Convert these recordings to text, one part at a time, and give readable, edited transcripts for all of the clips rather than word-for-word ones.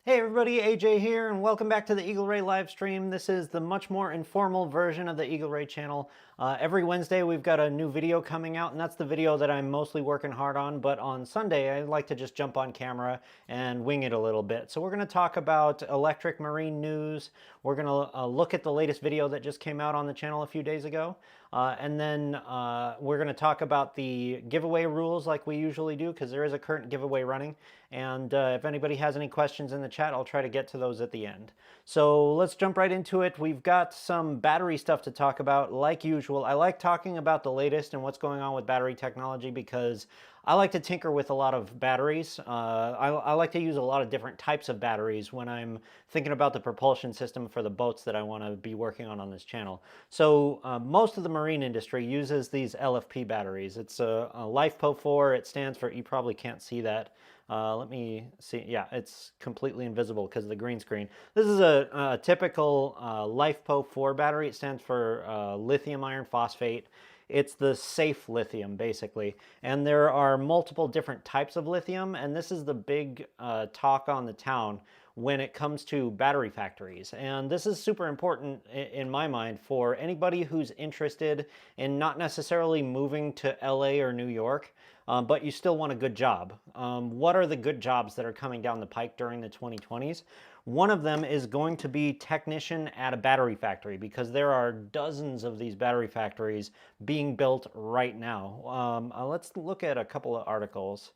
Hey everybody, AJ here, and welcome back to the Eagle Ray live stream. This is the much more informal version of the Eagle Ray channel. Every Wednesday we've got a new video coming out, and that's the video that I'm mostly working hard on, but on Sunday I like to just jump on camera and wing it a little bit. So we're going to talk about electric marine news. We're going to look at the latest video that just came out on the channel a few days ago. And then we're going to talk about the giveaway rules like we usually do, because there is a current giveaway running. And if anybody has any questions in the chat, I'll try to get to those at the end. So let's jump right into it. We've got some battery stuff to talk about, like usual. I like talking about the latest and what's going on with battery technology because I like to tinker with a lot of batteries. I like to use a lot of different types of batteries when I'm thinking about the propulsion system for the boats that I want to be working on this channel. So most of the marine industry uses these LFP batteries. It's a LiFePO4. It stands for, you probably can't see that. Let me see. Yeah, it's completely invisible because of the green screen. This is a typical LiFePO4 battery. It stands for lithium iron phosphate. It's the safe lithium, basically. And there are multiple different types of lithium, and this is the big talk on the town when it comes to battery factories. And this is super important in my mind for anybody who's interested in not necessarily moving to LA or New York, but you still want a good job. What are the good jobs that are coming down the pike during the 2020s? One of them is going to be technician at a battery factory, because there are dozens of these battery factories being built right now. Let's look at a couple of articles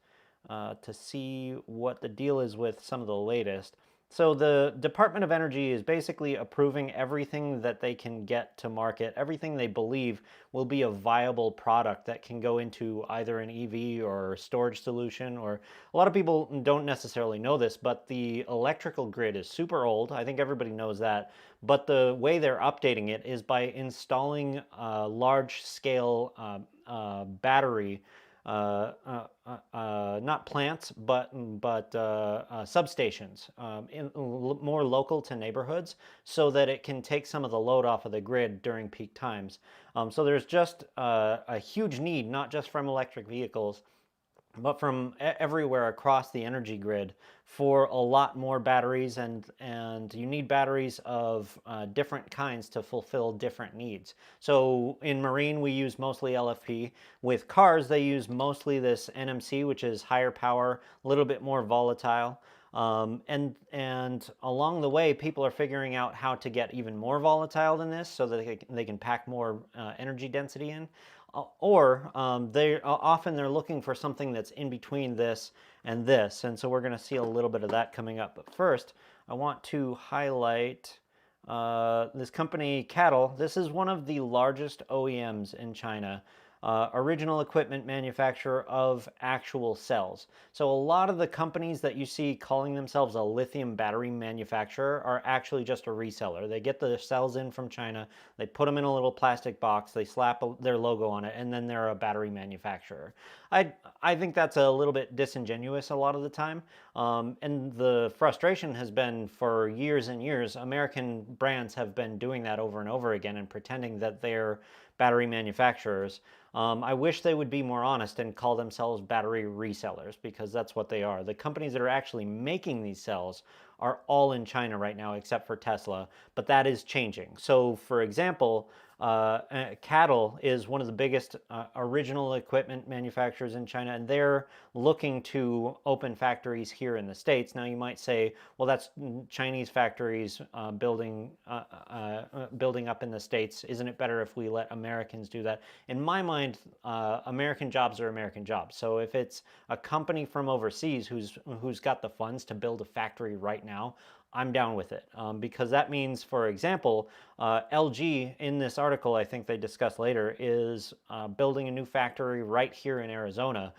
to see what the deal is with some of the latest. So the Department of Energy is basically approving everything that they can get to market, everything they believe will be a viable product that can go into either an EV or storage solution. Or a lot of people don't necessarily know this, but the electrical grid is super old. I think everybody knows that. But the way they're updating it is by installing large-scale battery not plants, but substations, more local to neighborhoods, so that it can take some of the load off of the grid during peak times. So there's just a huge need, not just from electric vehicles, but from everywhere across the energy grid, for a lot more batteries, and you need batteries of different kinds to fulfill different needs. So in marine we use mostly LFP. With cars they use mostly this NMC, which is higher power, a little bit more volatile. And along the way, people are figuring out how to get even more volatile than this, so that they can pack more energy density in. Or often they're looking for something that's in between this and this, and so we're going to see a little bit of that coming up. But first, I want to highlight this company, Cattle. This is one of the largest OEMs in China. Original equipment manufacturer of actual cells. So a lot of the companies that you see calling themselves a lithium battery manufacturer are actually just a reseller. They get the cells in from China, they put them in a little plastic box, they slap their logo on it, and then they're a battery manufacturer. I think that's a little bit disingenuous a lot of the time. And the frustration has been, for years and years, American brands have been doing that over and over again and pretending that they're battery manufacturers. I wish they would be more honest and call themselves battery resellers, because that's what they are. The companies that are actually making these cells are all in China right now, except for Tesla, but that is changing. So for example, Cattle is one of the biggest original equipment manufacturers in China, and they're looking to open factories here in the States. Now you might say, well, that's Chinese factories building up in the States. Isn't it better if we let Americans do that? In my mind, American jobs are American jobs. So if it's a company from overseas who's got the funds to build a factory right now, I'm down with it, because that means, for example, LG, in this article I think they discuss later, is building a new factory right here in Arizona,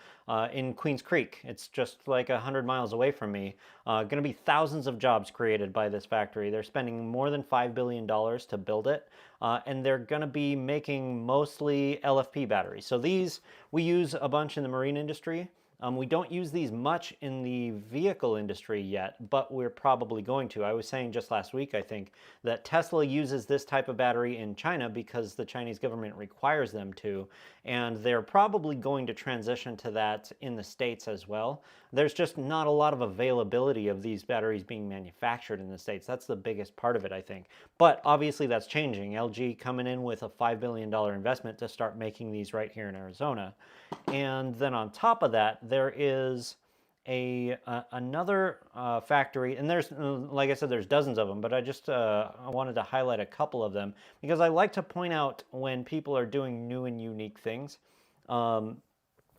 in Queens Creek. It's just like 100 miles away from me. Going to be thousands of jobs created by this factory. They're spending more than $5 billion to build it, and they're going to be making mostly LFP batteries. So these we use a bunch in the marine industry. We don't use these much in the vehicle industry yet, but we're probably going to. I was saying just last week, I think, that Tesla uses this type of battery in China because the Chinese government requires them to, and they're probably going to transition to that in the States as well. There's just not a lot of availability of these batteries being manufactured in the States. That's the biggest part of it, I think. But obviously that's changing. LG coming in with a $5 billion investment to start making these right here in Arizona. And then on top of that, there is another factory, and there's, like I said, there's dozens of them, but I wanted to highlight a couple of them because I like to point out when people are doing new and unique things. Um,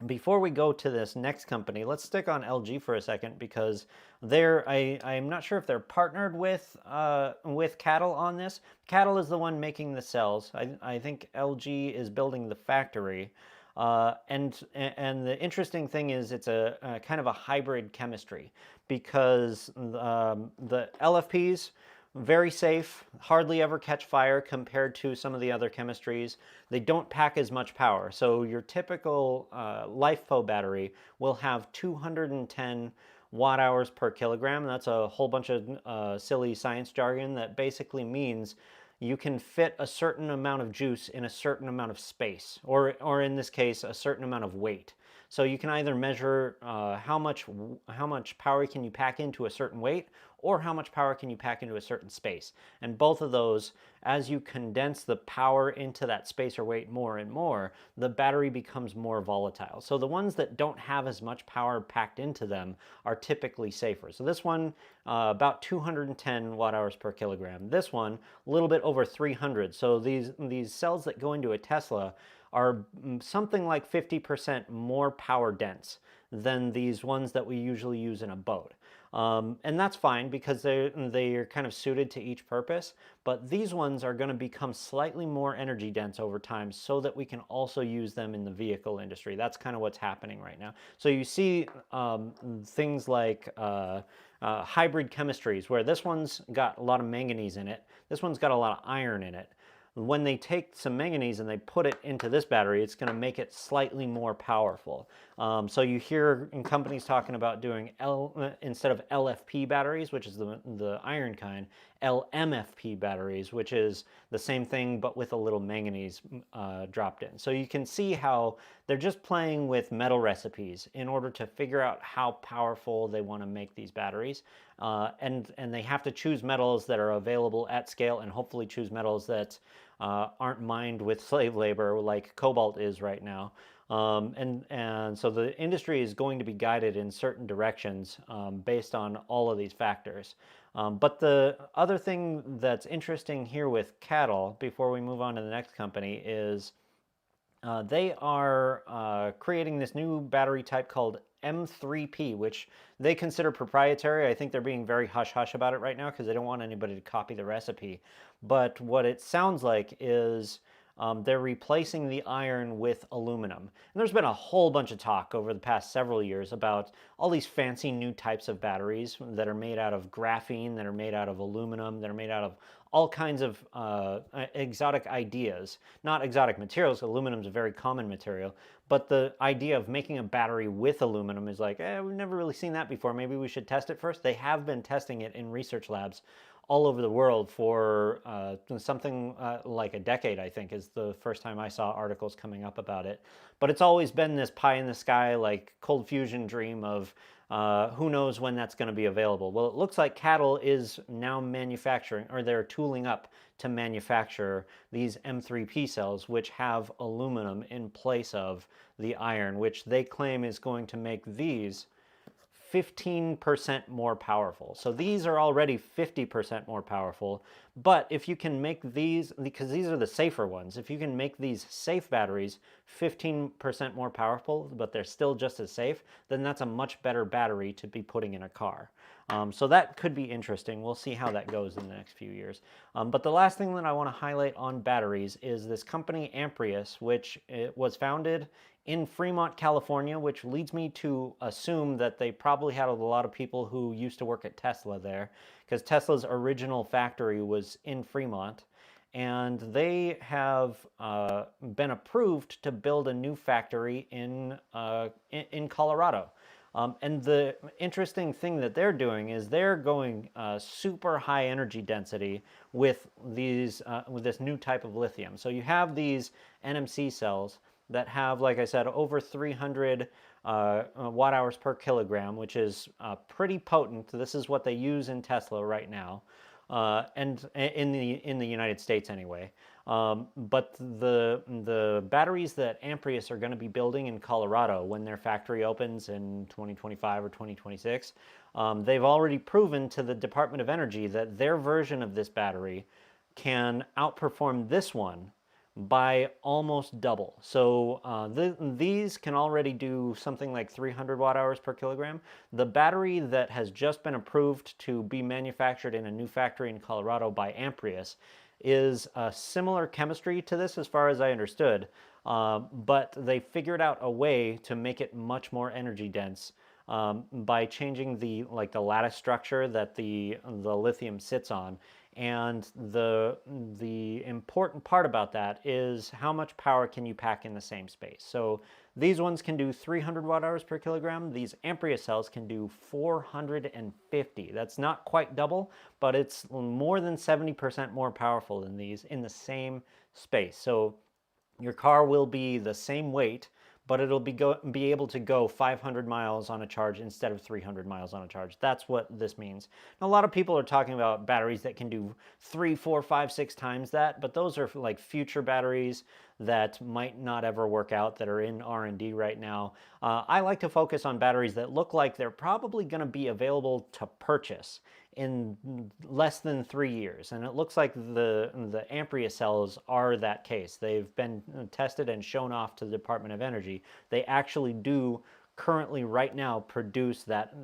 Before we go to this next company, let's stick on LG for a second because I'm not sure if they're partnered with Cattle on this. Cattle is the one making the cells. I think LG is building the factory. And the interesting thing is it's a kind of a hybrid chemistry because the LFPs very safe, hardly ever catch fire compared to some of the other chemistries. They don't pack as much power. So your typical LiFePO battery will have 210 watt hours per kilogram. That's a whole bunch of silly science jargon that basically means you can fit a certain amount of juice in a certain amount of space, or in this case, a certain amount of weight. So you can either measure how much power can you pack into a certain weight, or how much power can you pack into a certain space. And both of those, as you condense the power into that space or weight more and more, the battery becomes more volatile. So the ones that don't have as much power packed into them are typically safer. So this one, about 210 watt hours per kilogram. This one, a little bit over 300. So these cells that go into a Tesla are something like 50% more power dense than these ones that we usually use in a boat. And that's fine because they're kind of suited to each purpose, but these ones are going to become slightly more energy dense over time so that we can also use them in the vehicle industry. That's kind of what's happening right now. So you see things like hybrid chemistries where this one's got a lot of manganese in it, this one's got a lot of iron in it. When they take some manganese and they put it into this battery, it's going to make it slightly more powerful. So you hear companies talking about doing instead of LFP batteries, which is the iron kind, LMFP batteries, which is the same thing but with a little manganese dropped in. So you can see how they're just playing with metal recipes in order to figure out how powerful they want to make these batteries. And they have to choose metals that are available at scale and hopefully choose metals that aren't mined with slave labor like cobalt is right now. And so the industry is going to be guided in certain directions based on all of these factors. But the other thing that's interesting here with cattle, before we move on to the next company, is they are creating this new battery type called M3P, which they consider proprietary. I think they're being very hush-hush about it right now because they don't want anybody to copy the recipe. But what it sounds like is they're replacing the iron with aluminum. And there's been a whole bunch of talk over the past several years about all these fancy new types of batteries that are made out of graphene, that are made out of aluminum, that are made out of all kinds of exotic ideas. Not exotic materials, aluminum is a very common material, but the idea of making a battery with aluminum is like, we've never really seen that before. Maybe we should test it first. They have been testing it in research labs all over the world for something like a decade, I think, is the first time I saw articles coming up about it. But it's always been this pie in the sky, like cold fusion dream of who knows when that's going to be available. Well, it looks like Cattle is now manufacturing, or they're tooling up to manufacture these M3P cells, which have aluminum in place of the iron, which they claim is going to make these 15% more powerful. So these are already 50% more powerful, but if you can make these, because these are the safer ones, if you can make these safe batteries 15% more powerful, but they're still just as safe, then that's a much better battery to be putting in a car. So that could be interesting. We'll see how that goes in the next few years. But the last thing that I want to highlight on batteries is this company Amprius, which was founded in Fremont, California, which leads me to assume that they probably had a lot of people who used to work at Tesla there, because Tesla's original factory was in Fremont. and they have been approved to build a new factory in Colorado. And the interesting thing that they're doing is they're going super high energy density with with this new type of lithium. So you have these NMC cells that have, like I said, over 300 watt hours per kilogram, which is pretty potent. This is what they use in Tesla right now, and in the United States anyway. But the batteries that Amprius are going to be building in Colorado when their factory opens in 2025 or 2026, they've already proven to the Department of Energy that their version of this battery can outperform this one by almost double. So these can already do something like 300 watt hours per kilogram. The battery that has just been approved to be manufactured in a new factory in Colorado by Amprius is a similar chemistry to this as far as I understood, but they figured out a way to make it much more energy dense by changing the lattice structure that the lithium sits on. And the important part about that is how much power can you pack in the same space. So these ones can do 300 watt hours per kilogram. These Ampere cells can do 450. That's not quite double, but it's more than 70% more powerful than these in the same space. So your car will be the same weight, but it'll be able to go 500 miles on a charge instead of 300 miles on a charge. That's what this means. Now, a lot of people are talking about batteries that can do 3, 4, 5, 6 times that, but those are like future batteries that might not ever work out, that are in R&D right now. I like to focus on batteries that look like they're probably going to be available to purchase in less than 3 years. And it looks like the Ampere cells are that case. They've been tested and shown off to the Department of Energy. They actually do currently right now produce that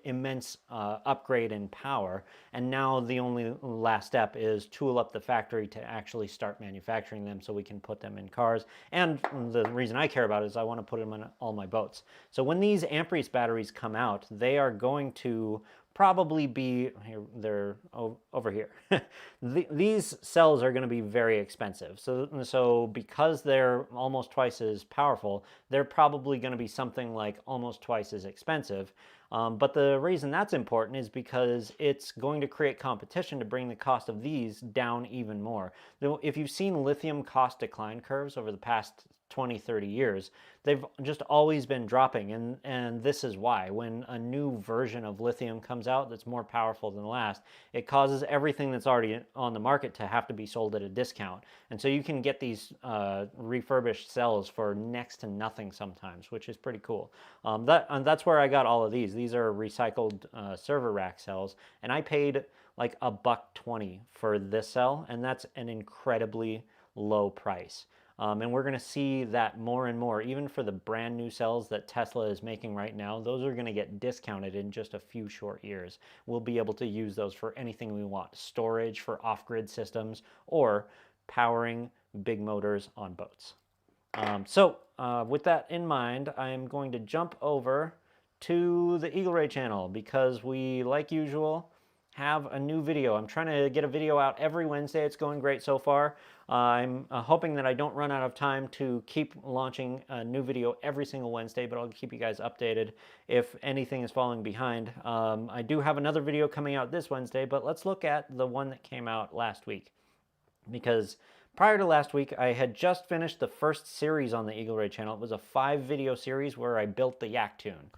immense upgrade in power. And now the only last step is tool up the factory to actually start manufacturing them so we can put them in cars. And the reason I care about it is I want to put them on all my boats. So when these Amprius batteries come out, they are going to probably be here. They're over here. These cells are going to be very expensive. So because they're almost twice as powerful, they're probably going to be something like almost twice as expensive. But the reason that's important is because it's going to create competition to bring the cost of these down even more. If you've seen lithium cost decline curves over the past 20, 30 years, they've just always been dropping. And this is why. When a new version of lithium comes out that's more powerful than the last, it causes everything that's already on the market to have to be sold at a discount. And so you can get these refurbished cells for next to nothing sometimes, which is pretty cool. That's where I got all of these. These are recycled server rack cells. And I paid like $1.20 for this cell, and that's an incredibly low price. And we're going to see that more and more, even for the brand new cells that Tesla is making right now. Those are going to get discounted in just a few short years. We'll be able to use those for anything we want: storage for off-grid systems or powering big motors on boats. With that in mind, I'm going to jump over to the Eagle Ray channel because we, like usual, have a new video. I'm trying to get a video out every Wednesday. It's going great so far. I'm hoping that I don't run out of time to keep launching a new video every single Wednesday, but I'll keep you guys updated if anything is falling behind. I do have another video coming out this Wednesday, but let's look at the one that came out last week, because prior to last week, I had just finished the first series on the Eagle Ray channel. It was a 5-video series where I built the Yak Tune.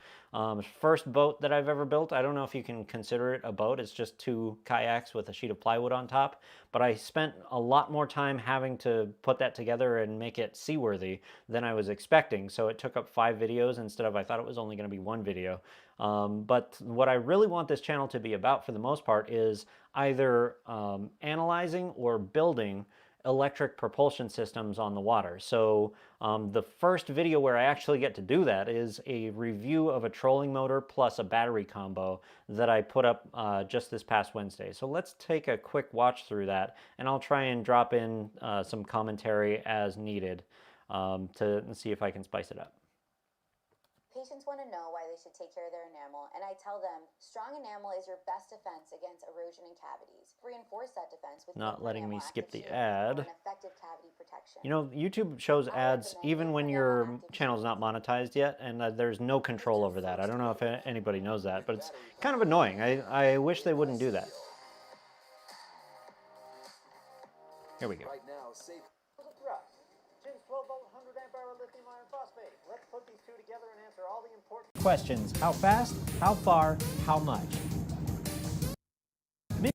First boat that I've ever built. I don't know if you can consider it a boat. It's just 2 kayaks with a sheet of plywood on top. But I spent a lot more time having to put that together and make it seaworthy than I was expecting. So it took up 5 videos instead of, I thought it was only going to be 1 video. But what I really want this channel to be about for the most part is either analyzing or building electric propulsion systems on the water. So the first video where I actually get to do that is a review of a trolling motor plus a battery combo that I put up just this past Wednesday. So let's take a quick watch through that, and I'll try and drop in some commentary as needed to see if I can spice it up. Patients want to know why they should take care of their enamel, and I tell them strong enamel is your best defense against erosion and cavities. Reinforce that defense with Not letting me skip the an ad. effective cavity protection. You know, YouTube shows ads even when your channel's not monetized yet, and there's no control over that. I don't know if anybody knows that, but it's kind of annoying. I wish they wouldn't do that. Here we go. Right now, safe. 12-volt 100-amp-hour lithium iron phosphate. Let's put these two together and answer all the important questions. How fast, how far, how much? Minn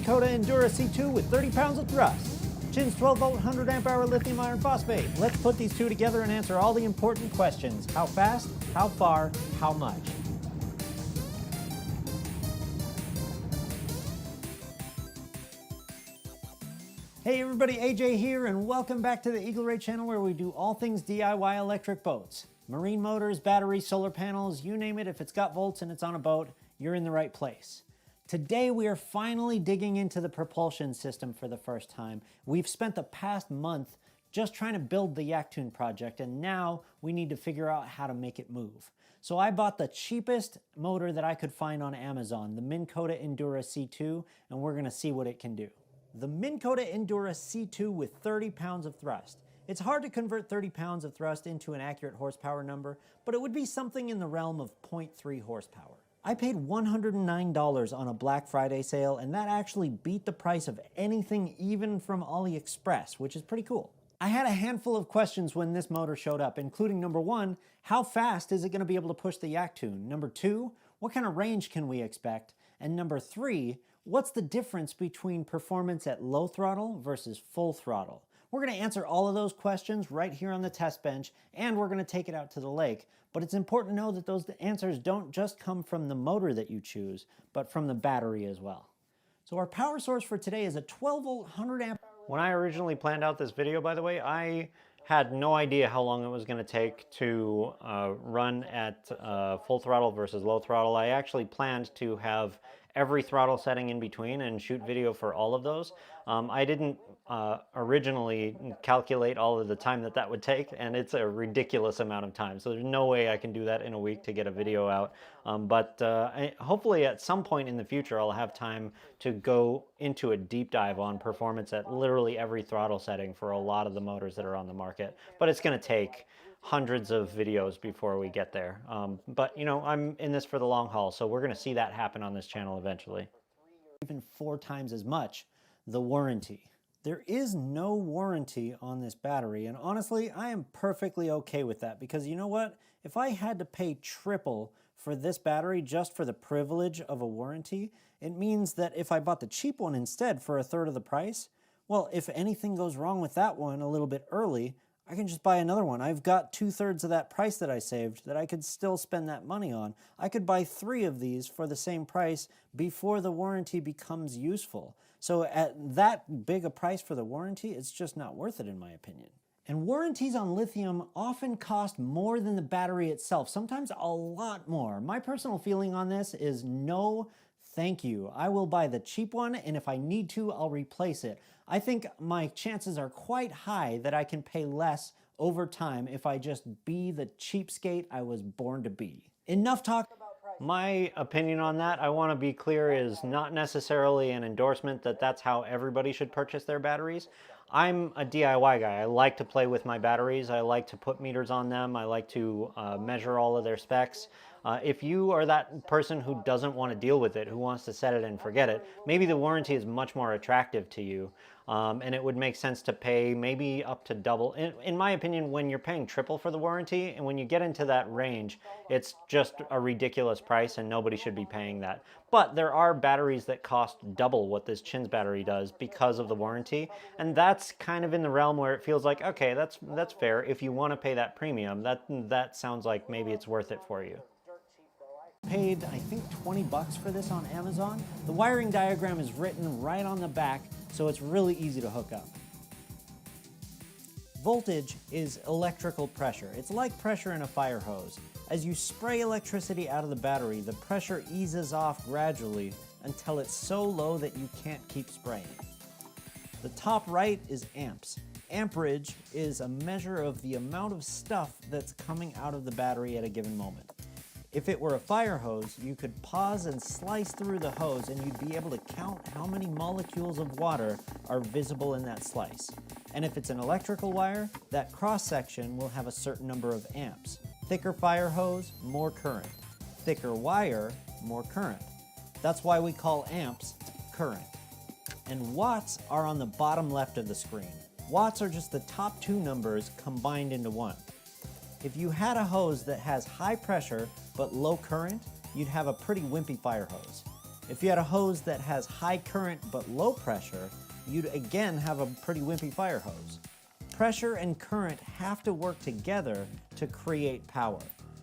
Kota Endura C2 with 30 pounds of thrust. Chin's 12-volt 100-amp-hour lithium iron phosphate. Let's put these two together and answer all the important questions. How fast, how far, how much? Hey everybody, AJ here, and welcome back to the Eagle Ray channel where we do all things DIY electric boats. Marine motors, batteries, solar panels, you name it. If it's got volts and it's on a boat, you're in the right place. Today we are finally digging into the propulsion system for the first time. We've spent the past month just trying to build the Yaktoon project, and now we need to figure out how to make it move. So I bought the cheapest motor that I could find on Amazon, the Minn Kota Endura C2, and we're gonna see what it can do. The Minn Kota Endura C2 with 30 pounds of thrust. It's hard to convert 30 pounds of thrust into an accurate horsepower number, but it would be something in the realm of 0.3 horsepower. I paid $109 on a Black Friday sale, and that actually beat the price of anything even from AliExpress, which is pretty cool. I had a handful of questions when this motor showed up, including number one, how fast is it going to be able to push the Yaktoon? Number two, what kind of range can we expect? And number three, what's the difference between performance at low throttle versus full throttle? We're going to answer all of those questions right here on the test bench, and we're going to take it out to the lake. But it's important to know that those answers don't just come from the motor that you choose, but from the battery as well. So our power source for today is a 12-volt 100-amp. When I originally planned out this video, by the way, I had no idea how long it was going to take to run at full throttle versus low throttle. I actually planned to have every throttle setting in between and shoot video for all of those. I didn't originally calculate all of the time that would take, and it's a ridiculous amount of time. So there's no way I can do that in a week to get a video out. Hopefully at some point in the future I'll have time to go into a deep dive on performance at literally every throttle setting for a lot of the motors that are on the market. But it's going to take hundreds of videos before we get there. But you know, I'm in this for the long haul, so we're going to see that happen on this channel eventually. Even 4 times as much. The warranty. There is no warranty on this battery, and honestly, I am perfectly okay with that, because you know what? If I had to pay triple for this battery just for the privilege of a warranty, it means that if I bought the cheap one instead for 1/3 of the price, well, if anything goes wrong with that one a little bit early, I can just buy another one. I've got 2/3 of that price that I saved that I could still spend that money on. I could buy 3 of these for the same price before the warranty becomes useful. So at that big a price for the warranty, it's just not worth it in my opinion. And warranties on lithium often cost more than the battery itself, sometimes a lot more. My personal feeling on this is no thank you. I will buy the cheap one, and if I need to, I'll replace it. I think my chances are quite high that I can pay less over time if I just be the cheapskate I was born to be. Enough talk about price. My opinion on that, I want to be clear, is not necessarily an endorsement that that's how everybody should purchase their batteries. I'm a DIY guy. I like to play with my batteries. I like to put meters on them. I like to measure all of their specs. If you are that person who doesn't want to deal with it, who wants to set it and forget it, maybe the warranty is much more attractive to you. And it would make sense to pay maybe up to double. In my opinion, when you're paying triple for the warranty, and when you get into that range, it's just a ridiculous price and nobody should be paying that. But there are batteries that cost double what this Chin's battery does because of the warranty. And that's kind of in the realm where it feels like, okay, that's fair. If you want to pay that premium, that sounds like maybe it's worth it for you. Paid, I think, 20 bucks for this on Amazon. The wiring diagram is written right on the back, so it's really easy to hook up. Voltage is electrical pressure. It's like pressure in a fire hose. As you spray electricity out of the battery, the pressure eases off gradually until it's so low that you can't keep spraying. The top right is amps. Amperage is a measure of the amount of stuff that's coming out of the battery at a given moment. If it were a fire hose, you could pause and slice through the hose and you'd be able to count how many molecules of water are visible in that slice. And if it's an electrical wire, that cross-section will have a certain number of amps. Thicker fire hose, more current. Thicker wire, more current. That's why we call amps current. And watts are on the bottom left of the screen. Watts are just the top two numbers combined into one. If you had a hose that has high pressure but low current, you'd have a pretty wimpy fire hose. If you had a hose that has high current but low pressure, you'd again have a pretty wimpy fire hose. Pressure and current have to work together to create power.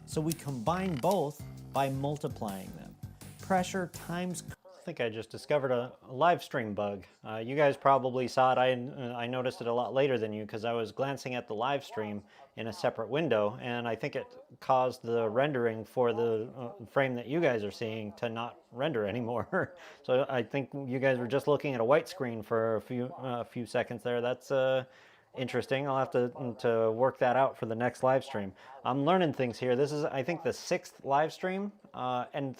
So we combine both by multiplying them. Pressure times I think I just discovered a live stream bug. You guys probably saw it. I noticed it a lot later than you because I was glancing at the live stream in a separate window, and I think it caused the rendering for the frame that you guys are seeing to not render anymore. So I think you guys were just looking at a white screen for a few seconds there. That's interesting. I'll have to work that out for the next live stream. I'm learning things here. This is, I think, the 6th live stream, and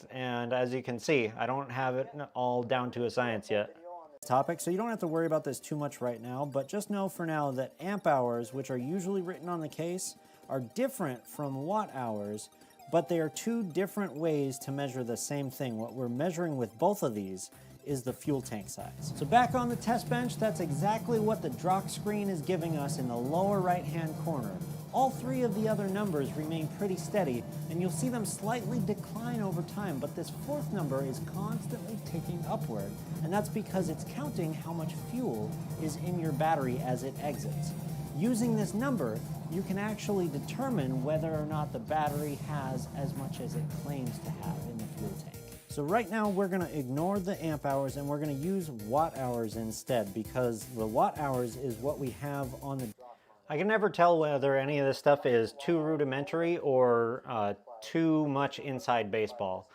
as you can see, I don't have it all down to a science yet. topic, so you don't have to worry about this too much right now, but just know for now that amp hours, which are usually written on the case, are different from watt hours, but they are two different ways to measure the same thing. What we're measuring with both of these is the fuel tank size. So back on the test bench, that's exactly what the DROC screen is giving us in the lower right-hand corner. All three of the other numbers remain pretty steady, and you'll see them slightly decline over time, but this fourth number is constantly ticking upward, and that's because it's counting how much fuel is in your battery as it exits. Using this number, you can actually determine whether or not the battery has as much as it claims to have in the fuel tank. So right now we're going to ignore the amp hours and we're going to use watt hours instead, because the watt hours is what we have on the... I can never tell whether any of this stuff is too rudimentary or too much inside baseball.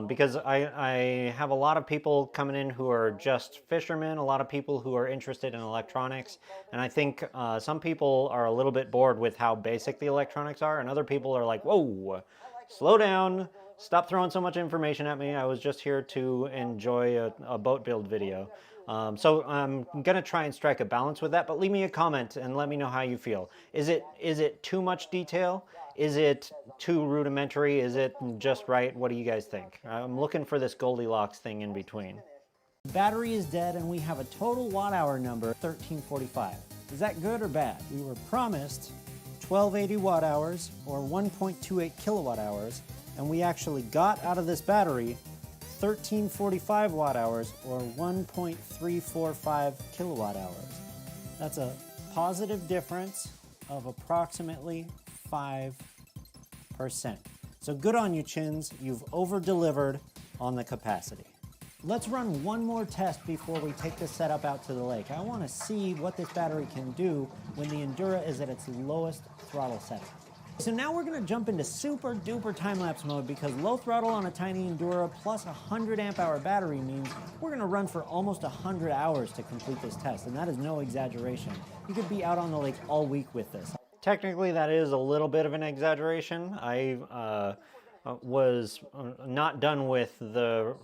Because I have a lot of people coming in who are just fishermen, a lot of people who are interested in electronics, and I think some people are a little bit bored with how basic the electronics are, and other people are like, whoa, slow down, stop throwing so much information at me. I was just here to enjoy a boat build video. So I'm gonna try and strike a balance with that, but leave me a comment and let me know how you feel. Is it too much detail? Is it too rudimentary? Is it just right? What do you guys think? I'm looking for this Goldilocks thing in between. Battery is dead and we have a total watt hour number, 1345. Is that good or bad? We were promised 1280 watt hours or 1.28 kilowatt hours, and we actually got out of this battery 1345 watt hours or 1.345 kilowatt hours. That's a positive difference of approximately 5%. So good on you, Chins. You've over-delivered on the capacity. Let's run one more test before we take this setup out to the lake. I want to see what this battery can do when the Endura is at its lowest throttle setting. So now we're going to jump into super duper time-lapse mode, because low throttle on a tiny Endura plus a 100 amp hour battery means we're going to run for almost 100 hours to complete this test, and that is no exaggeration. You could be out on the lake all week with this. Technically, that is a little bit of an exaggeration. I was not done with the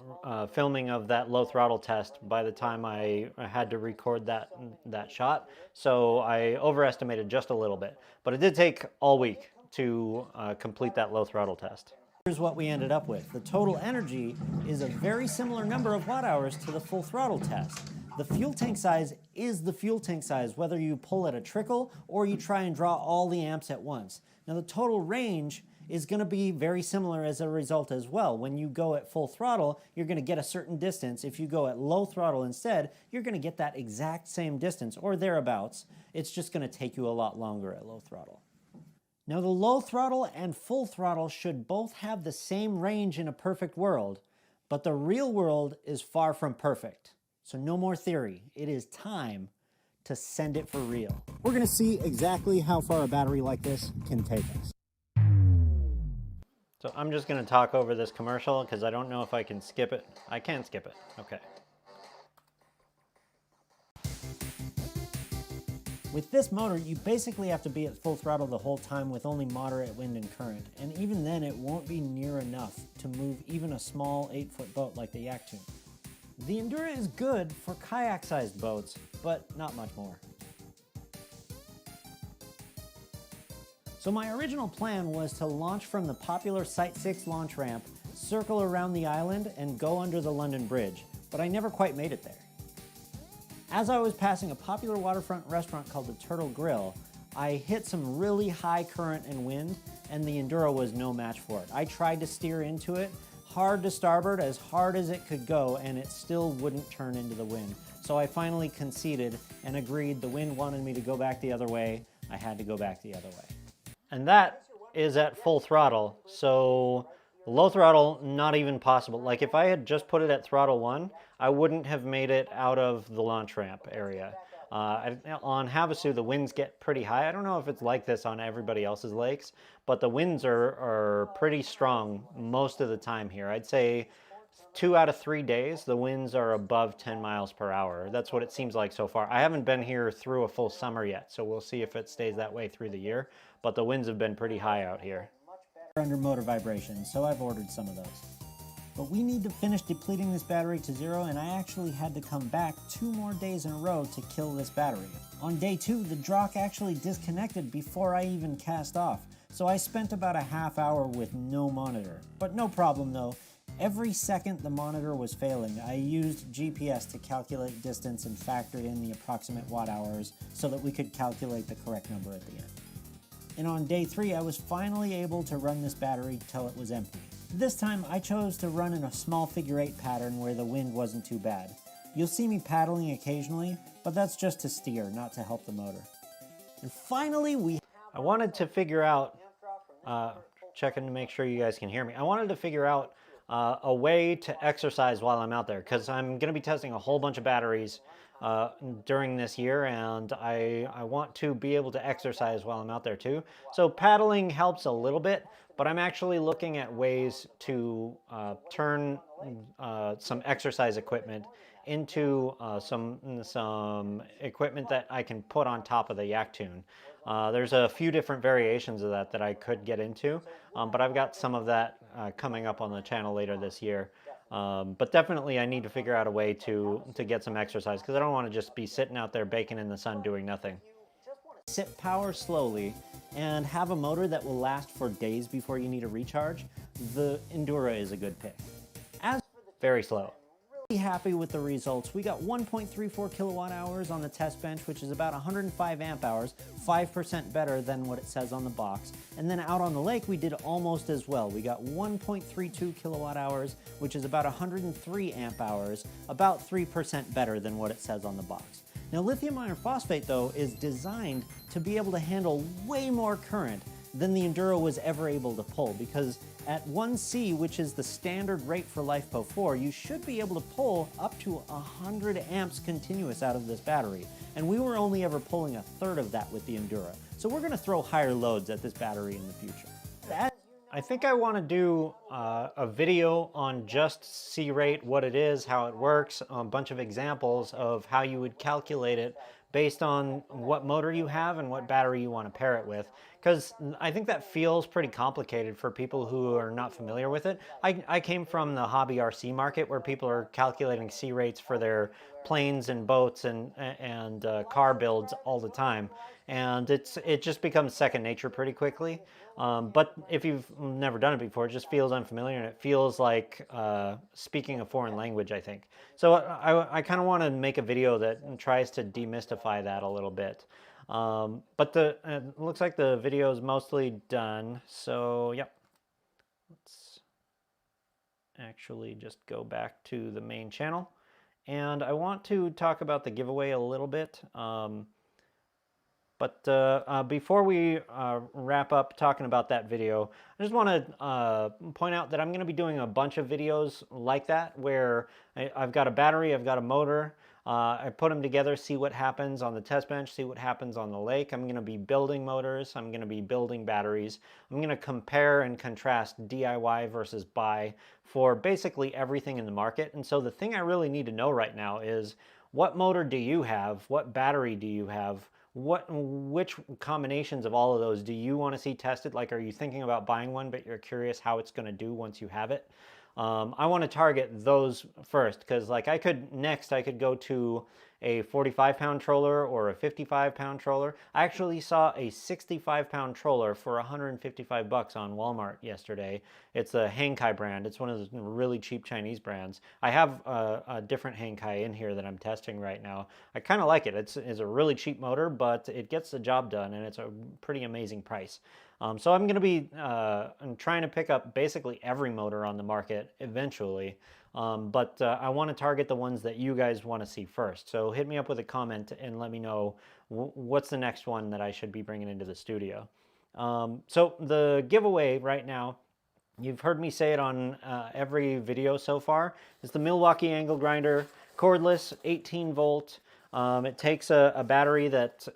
filming of that low throttle test by the time I had to record that shot, so I overestimated just a little bit. But it did take all week to complete that low throttle test. Here's what we ended up with. The total energy is a very similar number of watt hours to the full throttle test. The fuel tank size is the fuel tank size, whether you pull at a trickle or you try and draw all the amps at once. Now the total range is going to be very similar as a result as well. When you go at full throttle, you're going to get a certain distance. If you go at low throttle instead, you're going to get that exact same distance or thereabouts. It's just going to take you a lot longer at low throttle. Now the low throttle and full throttle should both have the same range in a perfect world, but the real world is far from perfect. So no more theory. It is time to send it for real. We're going to see exactly how far a battery like this can take us. So I'm just going to talk over this commercial because I don't know if I can skip it. I can skip it. Okay. With this motor, you basically have to be at full throttle the whole time with only moderate wind and current, and even then it won't be near enough to move even a small 8-foot boat like the Yaktun. The Endura is good for kayak-sized boats, but not much more. So my original plan was to launch from the popular Site 6 launch ramp, circle around the island, and go under the London Bridge, but I never quite made it there. As I was passing a popular waterfront restaurant called the Turtle Grill, I hit some really high current and wind, and the Enduro was no match for it. I tried to steer into it, hard to starboard, as hard as it could go, and it still wouldn't turn into the wind. So I finally conceded and agreed the wind wanted me to go back the other way. I had to go back the other way. And that is at full throttle, so low throttle, not even possible. Like if I had just put it at throttle 1, I wouldn't have made it out of the launch ramp area. On Havasu, the winds get pretty high. I don't know if it's like this on everybody else's lakes, but the winds are pretty strong most of the time here. I'd say 2 out of 3 days, the winds are above 10 miles per hour. That's what it seems like so far. I haven't been here through a full summer yet, so we'll see if it stays that way through the year, but the winds have been pretty high out here. Under motor vibration, so I've ordered some of those. But we need to finish depleting this battery to 0, and I actually had to come back 2 more days in a row to kill this battery. On day 2, the Drock actually disconnected before I even cast off, so I spent about a half hour with no monitor. But no problem though. Every second the monitor was failing, I used GPS to calculate distance and factored in the approximate watt hours so that we could calculate the correct number at the end. And on day 3, I was finally able to run this battery till it was empty. This time, I chose to run in a small figure 8 pattern where the wind wasn't too bad. You'll see me paddling occasionally, but that's just to steer, not to help the motor. And finally, I wanted to figure out, checking to make sure you guys can hear me, I wanted to figure out a way to exercise while I'm out there, because I'm going to be testing a whole bunch of batteries during this year, and I want to be able to exercise while I'm out there too. So paddling helps a little bit, but I'm actually looking at ways to turn some exercise equipment into some equipment that I can put on top of the Yaktun. There's a few different variations of that I could get into, but I've got some of that coming up on the channel later this year. But definitely I need to figure out a way to get some exercise, because I don't want to just be sitting out there baking in the sun doing nothing. sip power slowly and have a motor that will last for days before you need a recharge, the Endura is a good pick. As Very slow. really happy with the results. We got 1.34 kilowatt hours on the test bench, which is about 105 amp hours, 5% better than what it says on the box. And then out on the lake, we did almost as well. We got 1.32 kilowatt hours, which is about 103 amp hours, about 3% better than what it says on the box. Now, lithium iron phosphate, though, is designed to be able to handle way more current than the Enduro was ever able to pull, because at 1C, which is the standard rate for LiFePO 4, you should be able to pull up to 100 amps continuous out of this battery. And we were only ever pulling a third of that with the Endura. So we're gonna throw higher loads at this battery in the future. I think I want to do a video on just C rate, what it is, how it works, a bunch of examples of how you would calculate it based on what motor you have and what battery you want to pair it with. Because I think that feels pretty complicated for people who are not familiar with it. I came from the hobby RC market where people are calculating C rates for their planes and boats and car builds all the time. And it just becomes second nature pretty quickly. But if you've never done it before, it just feels unfamiliar and it feels like speaking a foreign language, I think. So I kind of want to make a video that tries to demystify that a little bit. But it looks like the video is mostly done. So, yep. Let's actually just go back to the main channel. And I want to talk about the giveaway a little bit. But before we wrap up talking about that video, I just want to point out that I'm going to be doing a bunch of videos like that where I've got a battery, I've got a motor, I put them together, see what happens on the test bench, see what happens on the lake. I'm going to be building motors, I'm going to be building batteries. I'm going to compare and contrast DIY versus buy for basically everything in the market. And so the thing I really need to know right now is, what motor do you have? What battery do you have? which combinations of all of those do you want to see tested? Like, are you thinking about buying one, but you're curious how it's going to do once you have it? I want to target those first because, like, I could go to a 45-pound troller or a 55-pound troller. I actually saw a 65-pound troller for 155 bucks on Walmart yesterday. It's a Hankai brand. It's one of those really cheap Chinese brands. I have a different Hankai in here that I'm testing right now. I kind of like it. It's a really cheap motor, but it gets the job done, and it's a pretty amazing price. So I'm going to be I'm trying to pick up basically every motor on the market eventually, but I want to target the ones that you guys want to see first. So hit me up with a comment and let me know what's the next one that I should be bringing into the studio. So the giveaway right now, you've heard me say it on every video so far, is the Milwaukee angle grinder, cordless, 18 volt. It takes a battery that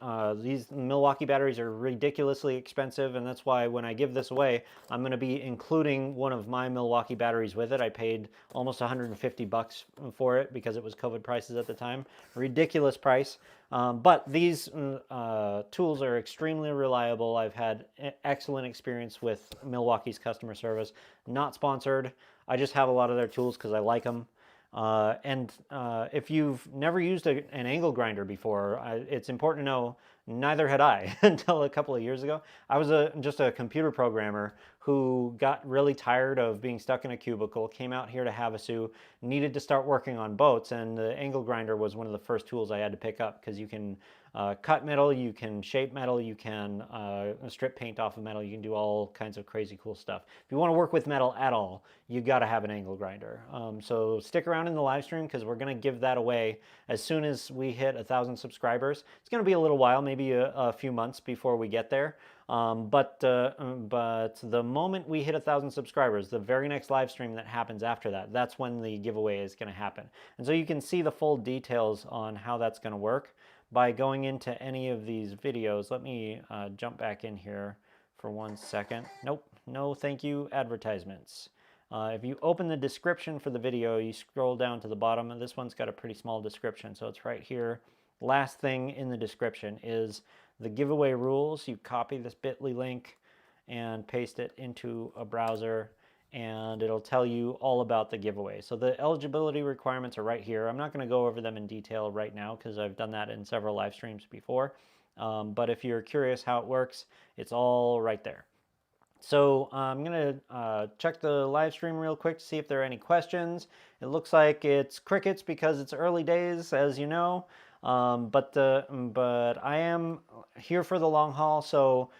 these Milwaukee batteries are ridiculously expensive, and that's why when I give this away, I'm going to be including one of my Milwaukee batteries with it. I paid almost 150 bucks for it because it was COVID prices at the time. Ridiculous price. But these tools are extremely reliable. I've had excellent experience with Milwaukee's customer service. Not sponsored. I just have a lot of their tools because I like them. If you've never used an angle grinder before, it's important to know neither had I until a couple of years ago. I was just a computer programmer who got really tired of being stuck in a cubicle, came out here to Havasu, needed to start working on boats, and the angle grinder was one of the first tools I had to pick up because you can cut metal, you can shape metal, you can strip paint off of metal, you can do all kinds of crazy cool stuff. If you want to work with metal at all, you got to have an angle grinder. So stick around in the live stream because we're going to give that away as soon as we hit 1,000 subscribers. It's going to be a little while, maybe a few months before we get there. But the moment we hit 1,000 subscribers, the very next live stream that happens after that, that's when the giveaway is going to happen. And so you can see the full details on how that's going to work by going into any of these videos. Let me jump back in here for 1 second. Nope, no thank you, advertisements. If you open the description for the video, you scroll down to the bottom, and this one's got a pretty small description, so it's right here. Last thing in the description is the giveaway rules. You copy this bit.ly link and paste it into a browser, and it'll tell you all about the giveaway. So the eligibility requirements are right here. I'm not going to go over them in detail right now because I've done that in several live streams before. But if you're curious how it works, it's all right there. So I'm going to check the live stream real quick to see if there are any questions. It looks like it's crickets because it's early days, as you know. But I am here for the long haul, so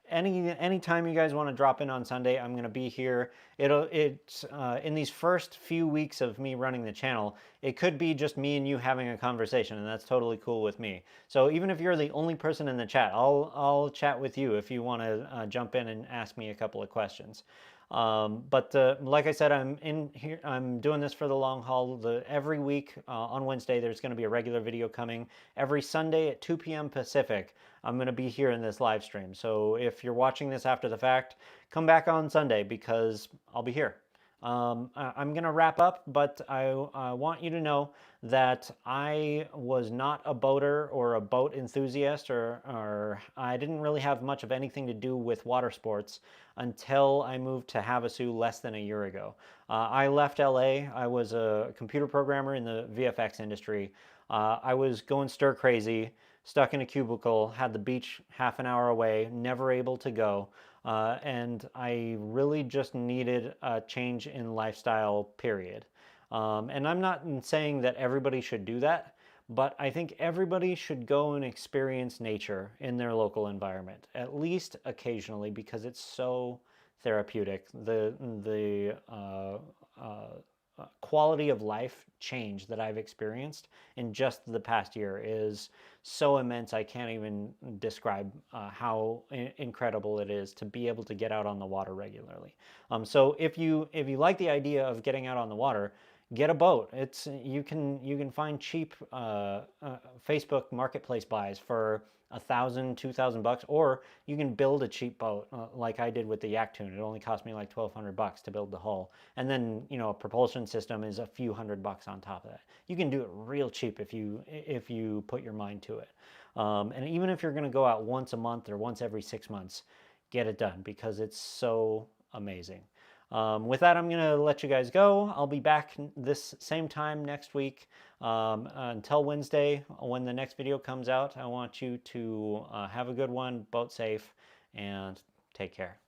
any time you guys want to drop in on Sunday, I'm going to be here. It's in these first few weeks of me running the channel, it could be just me and you having a conversation, and that's totally cool with me. So even if you're the only person in the chat, I'll chat with you if you want to jump in and ask me a couple of questions. But like I said, I'm in here. I'm doing this for the long haul. Every week on Wednesday, there's going to be a regular video coming. Every Sunday at 2 p.m. Pacific, I'm going to be here in this live stream. So if you're watching this after the fact, come back on Sunday because I'll be here. I'm going to wrap up, but I want you to know that I was not a boater or a boat enthusiast, or I didn't really have much of anything to do with water sports until I moved to Havasu less than a year ago. I left LA. I was a computer programmer in the VFX industry. I was going stir crazy, stuck in a cubicle, had the beach half an hour away, never able to go. And I really just needed a change in lifestyle, period. And I'm not saying that everybody should do that, but I think everybody should go and experience nature in their local environment, at least occasionally, because it's so therapeutic. The quality of life change that I've experienced in just the past year is so immense. I can't even describe how incredible it is to be able to get out on the water regularly. So if you like the idea of getting out on the water, get a boat. You can find cheap Facebook marketplace buys for $1,000, $2,000, or you can build a cheap boat like I did with the Yaktoon. It only cost me like $1,200 to build the hull, and then a propulsion system is a few $100 on top of that. You can do it real cheap if you put your mind to it. And even if you're going to go out once a month or once every 6 months, get it done because it's so amazing. With that, I'm going to let you guys go. I'll be back this same time next week. Until Wednesday, when the next video comes out, I want you to have a good one, boat safe, and take care.